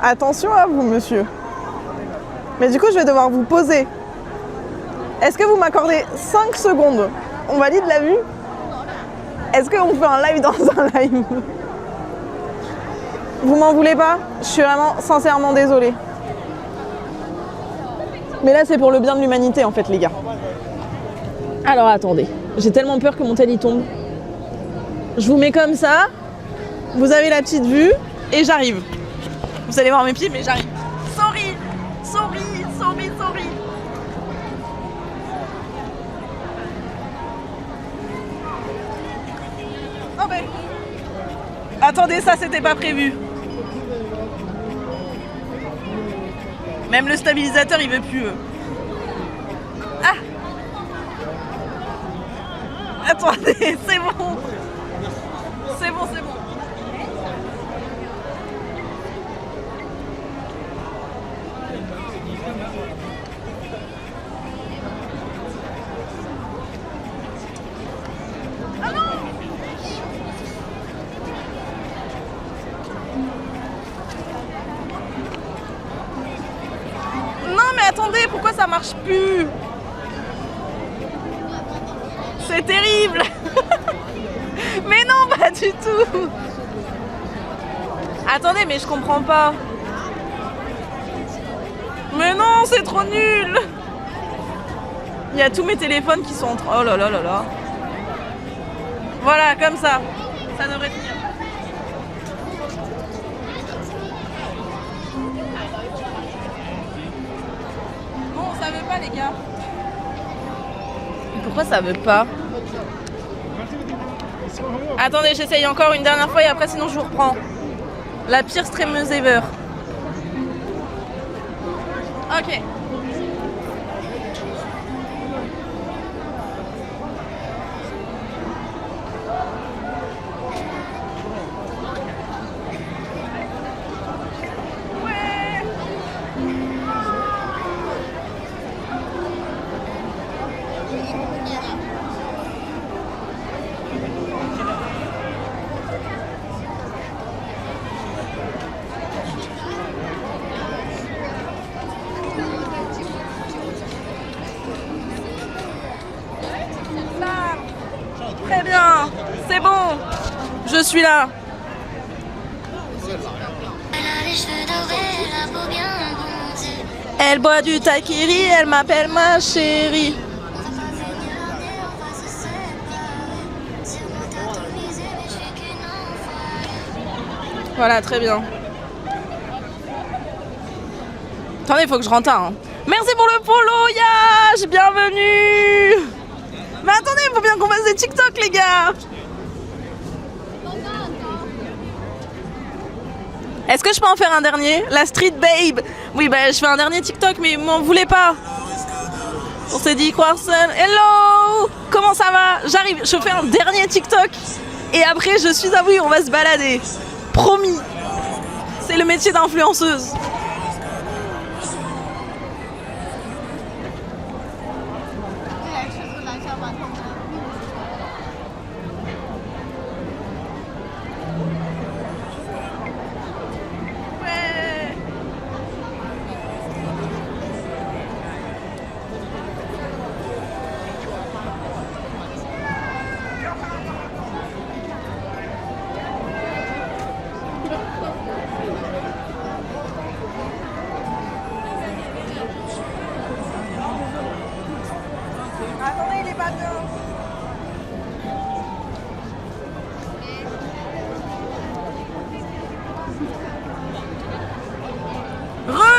Attention à vous, monsieur. Mais du coup, je vais devoir vous poser. Est-ce que vous m'accordez 5 secondes? On valide la vue? Est-ce qu'on fait un live dans un live? Vous m'en voulez pas? Je suis vraiment sincèrement désolée. Mais là, c'est pour le bien de l'humanité, en fait, les gars. Alors, attendez. J'ai tellement peur que mon tel y tombe. Je vous mets comme ça. Vous avez la petite vue. Et j'arrive. Vous allez voir mes pieds, mais j'arrive. Sorry. Non mais... Attendez, ça, c'était pas prévu. Même le stabilisateur, il veut plus. Ah! Attendez, c'est bon. C'est bon. Ah non! Non mais attendez, pourquoi ça marche plus? C'est terrible. Mais non, pas du tout. Attendez, mais je comprends pas. Mais non, c'est trop nul. Il y a tous mes téléphones qui sont en train... Oh là là là là. Voilà, comme ça. Ça devrait tenir. Bon, ça veut pas, les gars. Pourquoi ça veut pas? Attendez, j'essaye encore une dernière fois et après sinon je vous reprends. La pire streameuse ever. Ok. Très bien, c'est bon, je suis là. Elle boit du taquiri, elle m'appelle ma chérie. Voilà, très bien. Attendez, il faut que je rentre un. Merci pour le follow, Yash, bienvenue. Mais attendez, il faut bien qu'on fasse des TikTok, les gars. Est-ce que je peux en faire un dernier? La Street Babe. Oui, bah je fais un dernier TikTok, mais m'en voulez pas. On s'est dit croire seul. Hello. Comment ça va? J'arrive, je fais un dernier TikTok. Et après, je suis à vous, on va se balader. Promis. C'est le métier d'influenceuse. Attendez, il est pas bien.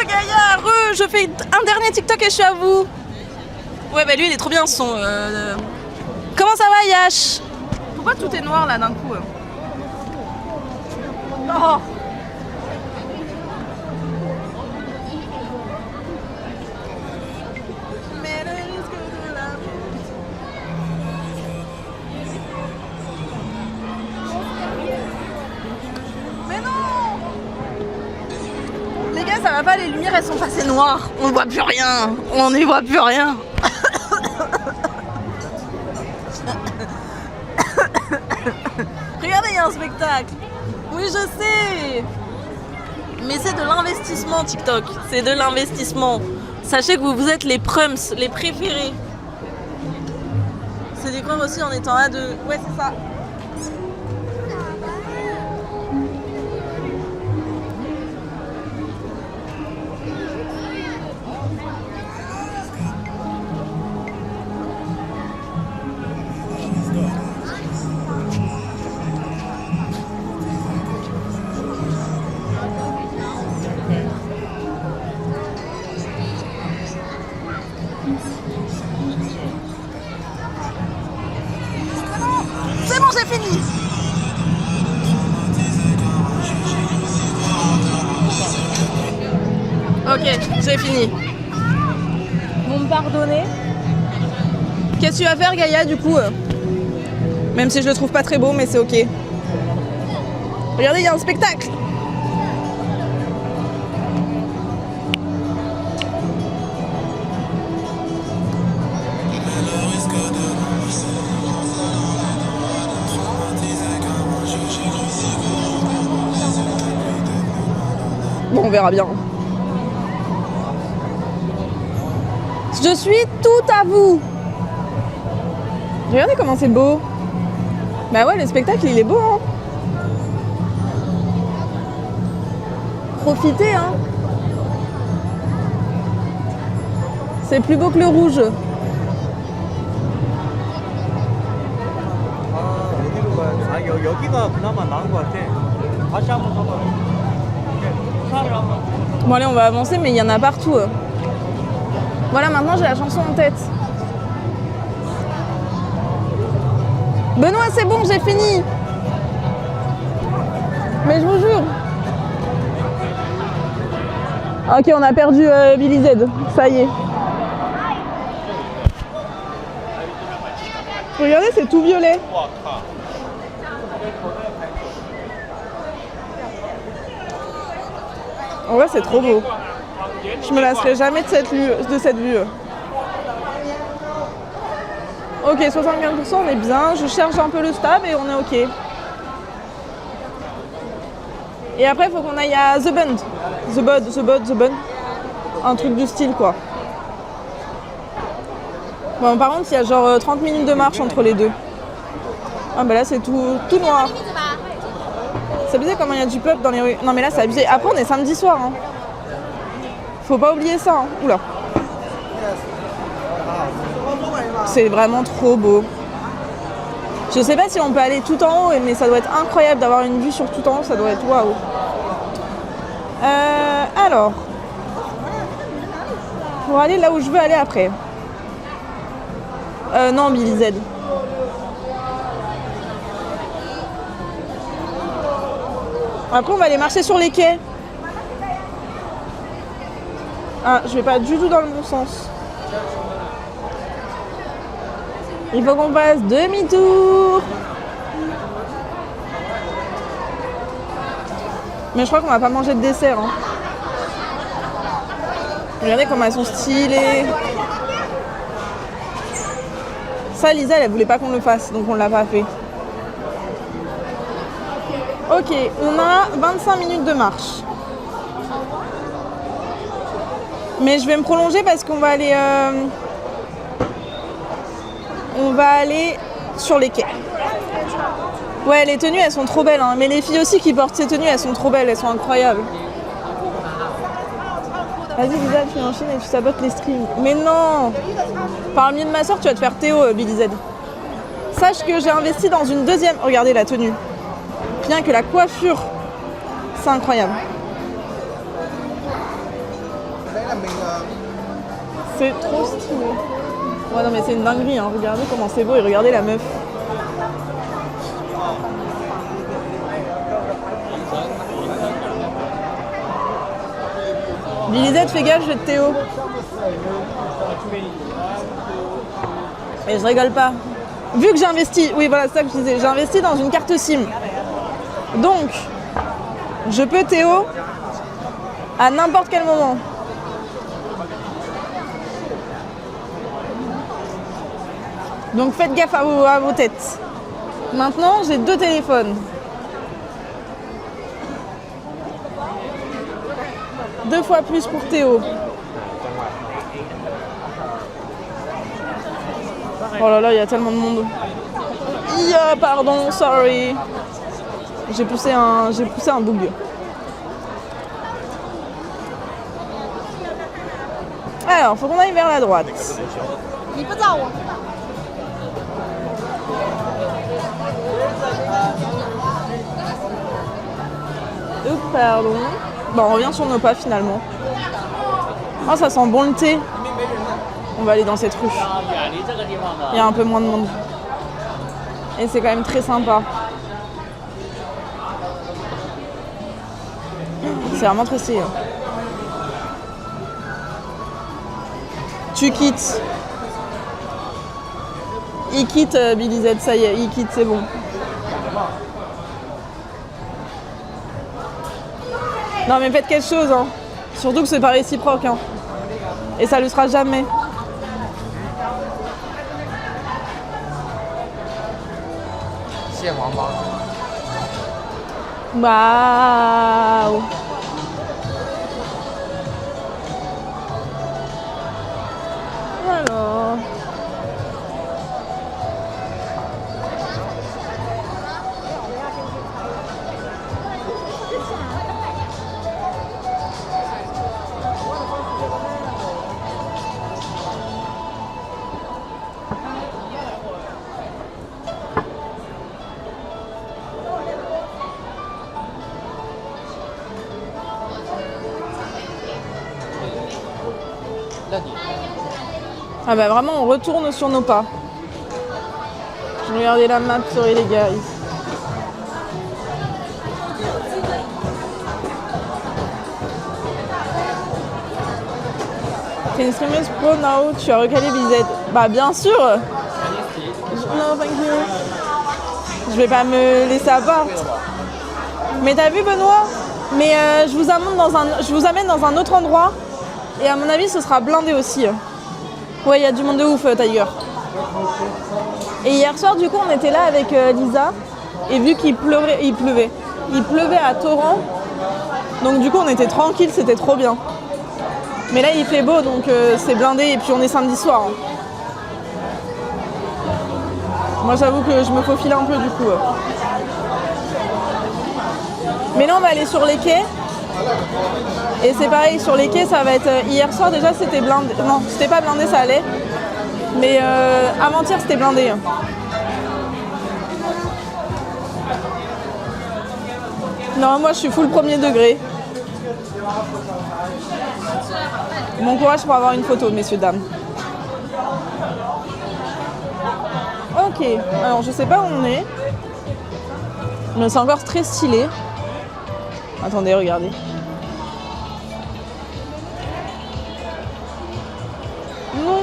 Gaïa, je fais un dernier TikTok et je suis à vous. Ouais, bah lui, il est trop bien son. Comment ça va, Yash? Pourquoi tout est noir là d'un coup? Oh. Ça va pas, les lumières elles sont passées noires, on ne voit plus rien, on n'y voit plus rien. Regardez, il y a un spectacle. Oui, je sais. Mais c'est de l'investissement TikTok, c'est de l'investissement. Sachez que vous êtes les prums, les préférés. C'est des croire aussi en étant à deux. Ouais, c'est ça. C'est bon, j'ai fini. Ok, j'ai fini. Vous me pardonnez? Qu'est-ce que tu vas faire, Gaïa, du coup? Même si je le trouve pas très beau, mais c'est ok. Regardez, il y a un spectacle. Bon, on verra bien. Je suis tout à vous. Regardez comment c'est beau. Bah ouais, le spectacle, il est beau, hein. Profitez, hein. C'est plus beau que le rouge. Bon allez, on va avancer, mais il y en a partout. Voilà, maintenant j'ai la chanson en tête. Benoît, c'est bon, j'ai fini. Mais je vous jure. Ok, on a perdu Billy Z. Ça y est. Regardez, c'est tout violet. En vrai, c'est trop beau. Je me lasserai jamais de cette vue. Ok, 75%, on est bien. Je cherche un peu le stab et on est ok. Et après, il faut qu'on aille à The Bund. The Bund. Un truc du style, quoi. Bon, par contre, il y a genre 30 minutes de marche entre les deux. Ah, bah là, c'est tout noir. C'est abusé comment il y a du peuple dans les rues. Non, mais là, c'est abusé. Après, on est samedi soir. Hein. Faut pas oublier ça. Hein. Oula. C'est vraiment trop beau. Je sais pas si on peut aller tout en haut, mais ça doit être incroyable d'avoir une vue sur tout en haut. Ça doit être waouh. Alors. Pour aller là où je veux aller après. Non, Billy Z. Après, on va aller marcher sur les quais. Ah, je vais pas du tout dans le bon sens. Il faut qu'on fasse demi-tour. Mais je crois qu'on va pas manger de dessert. Hein. Regardez comment elles sont stylées. Ça, Lisa, elle voulait pas qu'on le fasse, donc on l'a pas fait. Ok, on a 25 minutes de marche. Mais je vais me prolonger parce qu'on va aller... on va aller sur les quais. Ouais, les tenues, elles sont trop belles. Hein. Mais les filles aussi qui portent ces tenues, elles sont trop belles. Elles sont incroyables. Vas-y, Lisa, tu enchaînes et tu sabotes les streams. Mais non! Par le biais de ma soeur, tu vas te faire Théo, Billy Z. Sache que j'ai investi dans une deuxième... Regardez la tenue. Rien que la coiffure, c'est incroyable. C'est trop stylé. Ouais, non, mais c'est une dinguerie, hein. Regardez comment c'est beau et regardez la meuf. Billy Z, fais gaffe, je vais te Théo. Et je rigole pas. Vu que j'ai investi, oui voilà, c'est ça que je disais, j'ai investi dans une carte SIM. Donc, je peux Théo à n'importe quel moment. Donc faites gaffe à vos têtes. Maintenant, j'ai 2 téléphones. 2 fois plus pour Théo. Oh là là, il y a tellement de monde. Pardon, sorry. J'ai poussé un bug. Alors, faut qu'on aille vers la droite. Pardon. Bon, on revient sur nos pas finalement. Oh, ça sent bon le thé. On va aller dans cette rue. Il y a un peu moins de monde. Et c'est quand même très sympa. C'est vraiment très stylé. Tu quittes. Il quitte Billy Z, ça y est, il quitte, c'est bon. Non mais faites quelque chose, hein. Surtout que c'est pas réciproque, hein. Et ça le sera jamais. Waouh. Alors. Ah bah vraiment on retourne sur nos pas. Regardez la map sur les guys. T'es une streameuse pro now, tu as recalé BZ. Bah bien sûr. No thank you. Je vais pas me laisser abattre. Mais t'as vu Benoît? Mais je vous amène dans un autre endroit. Et à mon avis ce sera blindé aussi. Ouais, il y a du monde de ouf, Tiger. Et hier soir, du coup, on était là avec Lisa. Et vu qu'il pleuvait. Il pleuvait à torrent. Donc du coup, on était tranquille, c'était trop bien. Mais là, il fait beau, donc c'est blindé. Et puis, on est samedi soir. Hein. Moi, j'avoue que je me faufile un peu, du coup. Mais là, on va aller sur les quais. Et c'est pareil, sur les quais, ça va être... Hier soir, déjà, c'était blindé. Non, c'était pas blindé, ça allait. Mais avant-hier, c'était blindé. Non, moi, je suis full premier degré. Bon courage pour avoir une photo, messieurs, dames. Ok, alors, je sais pas où on est. Mais c'est encore très stylé. Attendez, regardez. Non.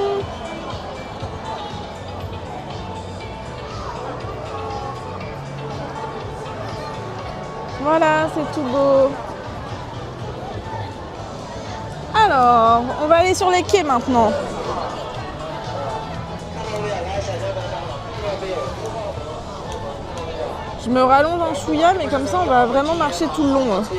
Voilà, c'est tout beau. Alors, on va aller sur les quais maintenant. Je me rallonge en chouïa, mais comme ça, on va vraiment marcher tout le long.